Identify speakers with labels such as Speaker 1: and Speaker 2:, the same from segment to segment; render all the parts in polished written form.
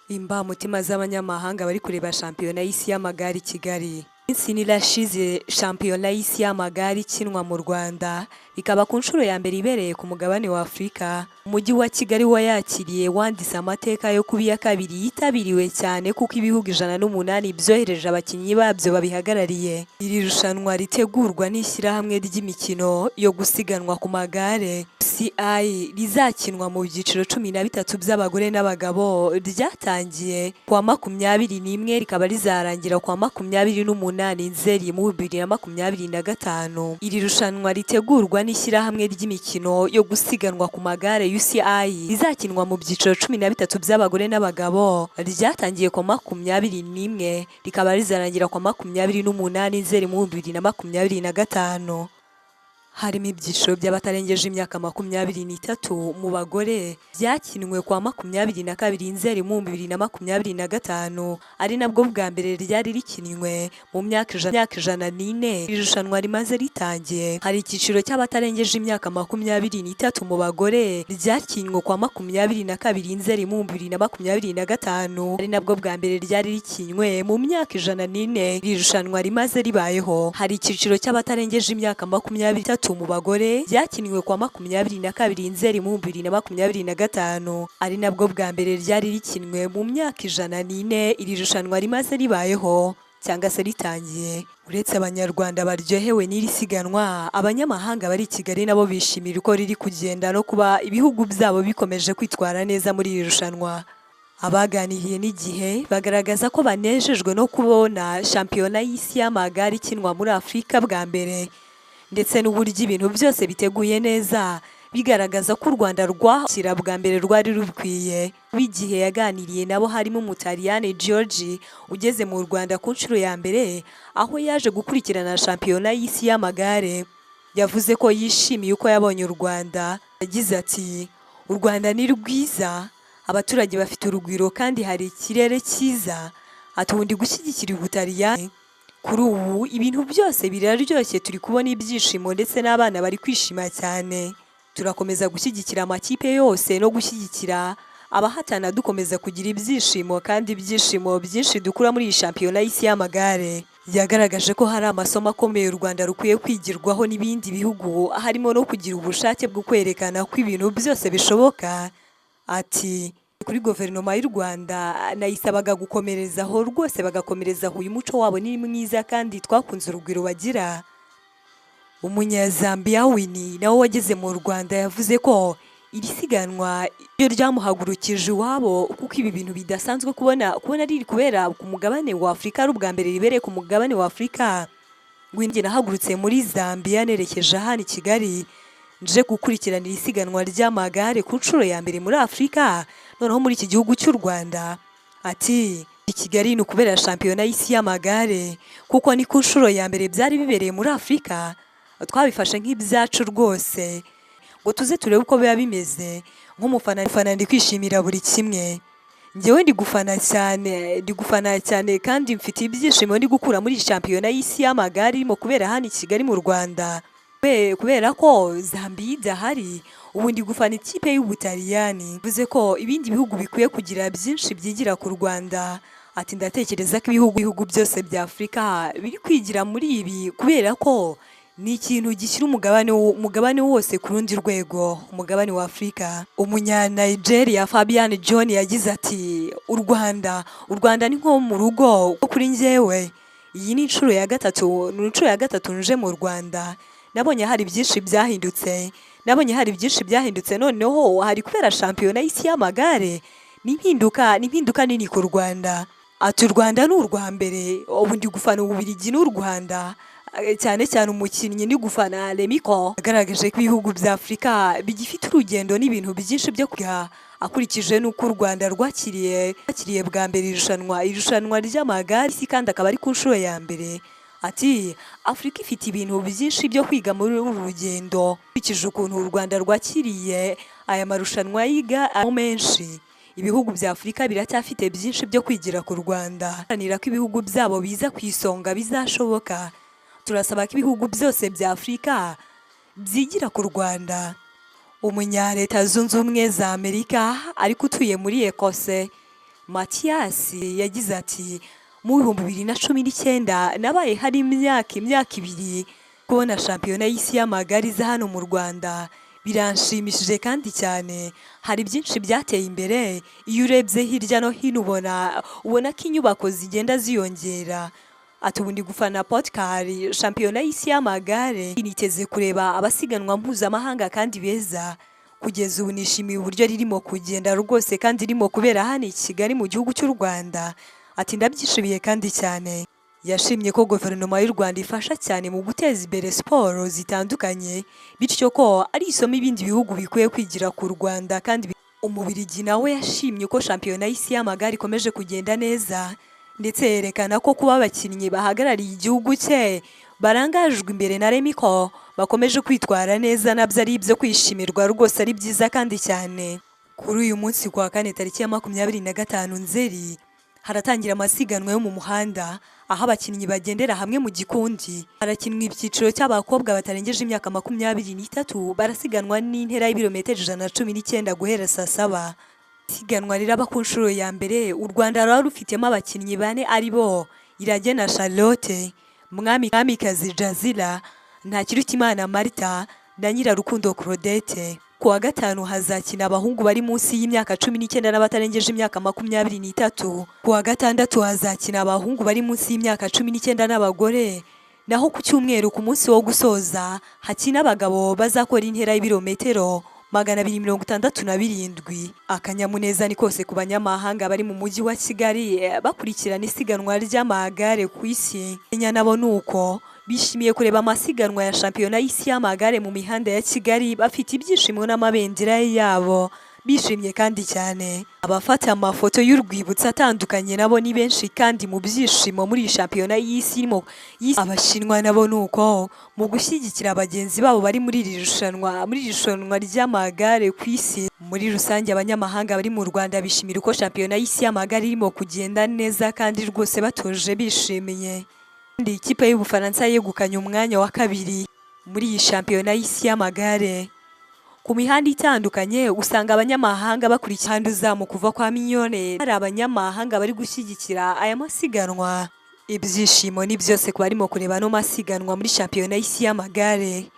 Speaker 1: Imbamutima z'abanyamahanga bari kureba shampiyona y'isi y'amagare i Kigali. Iminsi irashize shampiyona y'isi y'amagare ikinwa mu Rwanda, ikaba ku nshuro ya mbere ibereye ku mugabane wa Afurika. Umujyi wa Kigali wayakiriye wanditse amateka yo kuba iya kabiri yitabiriwe cyane kuko ibihugu 108 byohereje abakinnyi babyo babihagarariye. Iri rushanwa ritegurwa n'ishyirahamwe ry'imikino yo gusiganwa ku magare UCI rizakinwa mu byiciro 13 by'abagore n'abagabo, ryatangiye kwa 21 rikaba rizarangira kwa 28 Nzeri mu 2025. Iri rushanwa ritegurwa n'ishyirahamwe ry'imikino yo gusiganwa ku magare UCI rizakinwa mu byiciro 13 by'abagore n'abagabo, ryatangiye kwa 21 rikaba rizarangira kwa 28 Nzeri mu 2025. Harimo ibyiciro by'abatarengeje imyaka 23 mu bagore byakinwe kwa 22 Nzeri mu 2025, ari nabwo bwa mbere ryari rikinwe mu myaka 104 irushanwa rimaze ritangiye. Hari icyiciro cy'abatarengeje imyaka 23 mu bagore ryakinwe kwa 22 Nzeri mu 2025, ari nabwo bwa mbere ryari rikinwe mu myaka 104 irushanwa rimaze ribayeho. Hari icyiciro cy'abatarengeje imyaka 23 mu bagore byakinwe kwa 22 Nzeri mu 2025, ari nabwo bwa mbere ryari rikinwe mu myaka 104 iri rushanwa rimaze ribayeho cyangwa se ritangiye. Uretse abanyarwanda baryohewe n'iri siganwa, abanyamahanga bari i Kigali nabo bishimira uko riri kugenda no kuba ibihugu byabo bikomeje kwitwara neza muri iri rushanwa. Abaganiriye n'igihe bagaragaza ko banejejwe no kubona shampiyona y'isi y'amagare ikinwa muri Afurika bwa mbere, ndetse n'uburyo ibintu byose biteguye neza, bigaragaza ko u Rwanda rwakira bwa mbere rwari rubikwiye. Bigihe yaganiriye nabo harimo Umutaliyani George ugeze mu Rwanda ku nshuro ya mbere, aho yaje gukurikirana shampiyona y'isi y'amagare. Yavuze ko yishimiye uko yabonye u Rwanda. Yagize ati "U Rwanda ni rwiza, abaturage bafite urugwiro kandi hari ikirere cyiza. Ati ubu ndi gushyigikira Ubutaliyani. Kuri ubu ibintu byose biraryoshye, turi kubona ibyishimo ndetse n'abana bari kwishima cyane. Turakomeza gushyigikira amakipe yose no gushyigikira abahatana, dukomeza kugira ibyishimo kandi ibyishimo byinshi dukura muri iyi shampiyona y'isi y'amagare." Yagaragaje ko hari amasomo akomeye u Rwanda rukwiye kwigirwaho n'ibindi bihugu, harimo no kugira ubushake bwo kwerekana ko ibintu byose bishoboka. Ati kuri guverinoma y'u Rwanda nayisabaga gukomerezaho rwose, bagakomerezaho uyu muco wabo ni mwiza kandi twakunze urugwiro bagira. Umunyazambiya Winnie nawe wageze mu Rwanda yavuze ko iri siganwa iyo ryamuhagurukije iwabo kuko ibi bintu bidasanzwe kubona riri kubera ku mugabane wa Afurika, ari ubwa mbere ribereye ku mugabane wa Afurika. Winnie nahagurutse muri Zambia nerekeje hano i Kigali nje gukurikirana iri siganwa ry'amagare ku nshuro ya mbere muri Afurika, noneho muri iki gihugu cy'u Rwanda. Ati i Kigali ni ukubera shampiyona y'isi y'amagare kuko ni ku nshuro ya mbere byari bibereye muri Afurika, twabifashe nk'ibyacu rwose ngo tuze turebe uko biba bimeze. Nk'umufana ndi kwishimira buri kimwe. Njyewe ndi gufana cyane kandi mfite ibyishimo ndi gukura muri shampiyona y'isi y'amagare irimo kubera hano i Kigali mu Rwanda, kubera ko Zambia idahari. Ubu ndi gufana ikipe y'Ubutaliyani. Bivuze ko ibindi bihugu bikwiye kugira byinshi byigira ku Rwanda. Ati ndatekereza ko ibihugu byose bya Afurika biri kwigira muri ibi kubera ko ni ikintu gishyira umugabane wose ku rundi rwego, umugabane wa Afurika. Umunya-Nigeria Fabian John yagize ati u Rwanda ni nko mu rugo kuri njyewe. Iyi ni inshuro ya gatatu nje mu Rwanda. Nabonye hari byinshi byahindutse, noneho hari kubera shampiyona y'isi y'amagare. Ni impinduka nini ku Rwanda. Ati u Rwanda ni urwa mbere, ubu ndi gufana Ububiligi n'u Rwanda, cyane umukinnyi ndi gufana Remiko. Agaragaje ko ibihugu bya Afurika bigifite urugendo n'ibintu byinshi byo kwiga, akurikije n'uko u Rwanda rwakiriye bwa mbere irushanwa ry'amagare isi kandi akaba ari ku nshuro ya mbere. Ati Afurika ifite ibintu byinshi byo kwiga muri uru rugendo, ukurikije ukuntu u Rwanda rwakiriye aya marushanwa yiga menshi. Ibihugu bya Afurika biracyafite byinshi byo kwigira ku Rwanda. Haranira ko ibihugu byabo biza ku isonga bizashoboka. Turasaba ko ibihugu byose bya Afurika byigira ku Rwanda. Umunya Leta Zunze Ubumwe za Amerika ariko utuye muri Ekose Mathias yagize ati mu 2019 nabaye hari imyaka ibiri kubona shampiyona y'isi y'amagare iza hano mu Rwanda biranshimishije kandi cyane. Hari byinshi byateye imbere, iyo urebye hirya no hino ubona ko inyubako zigenda ziyongera. Ati ubu ndi gufana podcast shampiyona y'isi y'amagare, niteze kureba abasiganwa mpuzamahanga kandi beza. Kugeza ubu nishimiye uburyo ririmo kugenda rwose kandi ririmo kubera hano i Kigali mu gihugu cy'u Rwanda. Ati ndabyishimiye kandi cyane. Yashimye ko guverinoma y'u Rwanda ifasha cyane mu guteza imbere siporo zitandukanye, bityo ko ari isomo ibindi bihugu bikwiye kwigira ku Rwanda. Kandi Umubirigi nawe yashimye ko shampiyona y'isi y'amagare ikomeje kugenda neza, ndetse yerekana ko kuba abakinnyi bahagarariye igihugu cye barangajwe imbere na Remiko bakomeje kwitwara neza nabyo ari ibyo kwishimirwa rwose, ari byiza kandi cyane. Kuri uyu munsi kwa kane tariki ya 25 Nzeri haratangira amasiganwa yo mu muhanda, aho abakinnyi bagendera hamwe mu gikundi. Harakinwa ibyiciro cy'abakobwa batarengeje imyaka 23 barasiganwa n'intera y'ibirometero 119 guhera saa 7. Isiganwa riraba ku nshuro ya mbere. U Rwanda rwari rufitemo abakinnyi bane ari bo Iragena Charlotte, Mwamikazi Jazila, Ntakirutimana Martha na Nyirarukundo Claudette. Ku wa gatanu hazakina abahungu bari munsi y'imyaka 19 n'abatarengeje imyaka 23. Ku wa gatandatu hazakina abahungu bari munsi y'imyaka 19 n'abagore. Naho ku cyumweru ku munsi wo gusoza hakina abagabo bazakora intera y'ibirometero 267. Akanyamuneza ni kose ku banyamahanga bari mu mujyi wa Kigali bakurikirana isiganwa ry'amagare ku isi. Kenya nabo nuko bishimiye kureba amasiganwa ya shampiyona y'isi y'amagare mu mihanda ya Kigali, bafite ibyishimo n'amabendera yabo, bishimye kandi cyane. Abafata amafoto y'urwibutso atandukanye nabo ni benshi kandi mu byishimo muri shampiyona y'isi irimo. Abashinwa nabo nuko mu gushyigikira abagenzi babo bari muri iri rushanwa ry'amagare ku isi. Muri rusange abanyamahanga bari mu Rwanda bishimira uko shampiyona y'isi y'amagare irimo kugenda neza kandi rwose batuje bishimiye. Ikipe y'Ubufaransa yegukanye umwanya wa 2 muri iyi shampiyona y'isi y'amagare. Ku mihanda itandukanye usanga abanyamahanga bakurikira uzamu kuva kwa Mignone. Hari abanyamahanga bari gushyigikira aya masiganwa. Ibyishimo ni byose ku barimo kureba no masiganwa muri shampiyona y'isi y'amagare.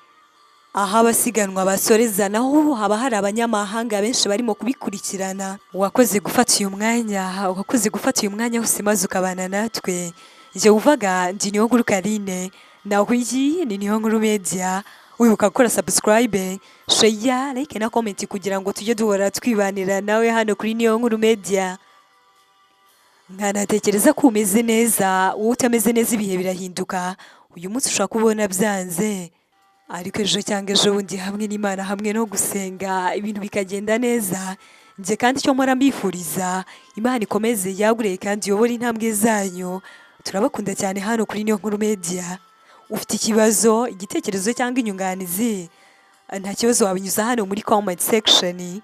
Speaker 1: Aha abasiganwa basoreza naho haba hari abanyamahanga benshi barimo kubikurikirana. Wakoze gufata uyu mwanya hose maze ukabana natwe. Je uvaga ndi Niyonkuru Karine, naho iyi ni Niyonkuru Media. Wibuka gukora subscribe, share, like na comment kugira ngo tujye duhora twibanira nawe hano kuri Niyonkuru Media. Nkanatekereza ko umeze neza, wowe utameze neza ibihe birahinduka. Uyu munsi ushaka kubona byanze, ariko ejo cyangwa ejo bundi hamwe n'Imana hamwe no gusenga ibintu bikagenda neza. Nje kandi cyo mpora mbifuriza Imana ikomeze yagure kandi yobora intambwe zanyu. Turabakunda cyane hano kuri Niyonkuru Media. Ufite ikibazo, igitekerezo cyangwa inyunganizi, nta kibazo wabinyuza hano muri comment section.